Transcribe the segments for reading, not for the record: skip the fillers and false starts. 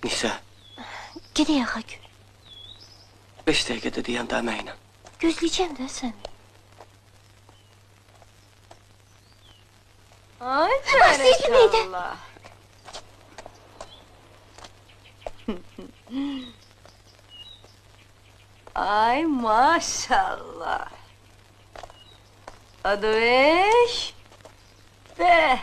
Nisa, Gedək ağa gül. 5 dəqiqədə deyəndə əməklə. Gözləyəcəm də səni. Ay Bahsedin neydi? Allah. Ay maşallah. Adı eş. Be.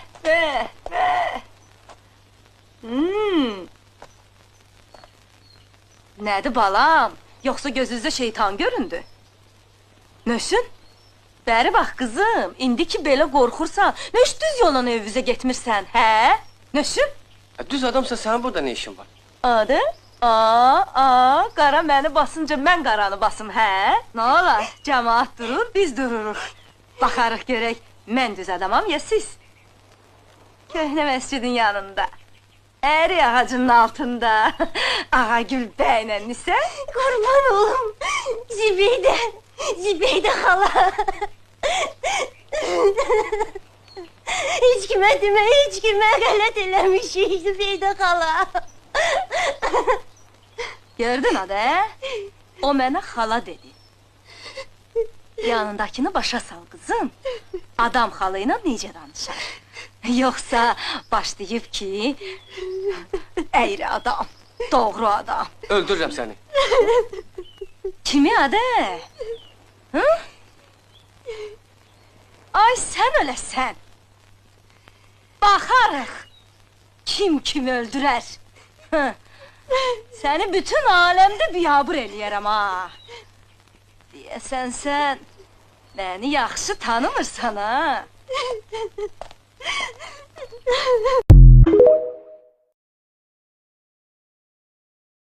Nədir balam? Yoxsa gözünüzdə şeytan göründü? Nöşün? Bəri bax qızım, indi ki belə qorxursan, nöş düz yolla evimizə getmirsən, hə? Nöşün? Düz adamsa sənin burada nə işin var? Adı? Qara məni basınca mən qaranı basım, hə? Nə olar? Cəmaat durur, biz dururuq. Baxarıq görək, mən düz adamam ya siz? Köhnə məscidin yanında, əri ağacının altında, Ağa Gül bəylə Nisə. Qurban olum. Zibeydə xala. Heç kimə demə, heç kimə qələt eləmişik Zibeydə xala. Gördün adı, o mənə xala dedi. Yanındakını başa sal qızım. Adam xala ilə necə danışar? Yoxsa başlayıb ki, əyri adam, doğru adam. Öldürürəm səni. Kimi adı? Hı? Ay sən öləsən. Baxarıq, kim kimi öldürər. Hı. Səni bütün aləmdə biyabır eləyərəm ha. Deyəsən sən məni yaxşı tanımırsan ha.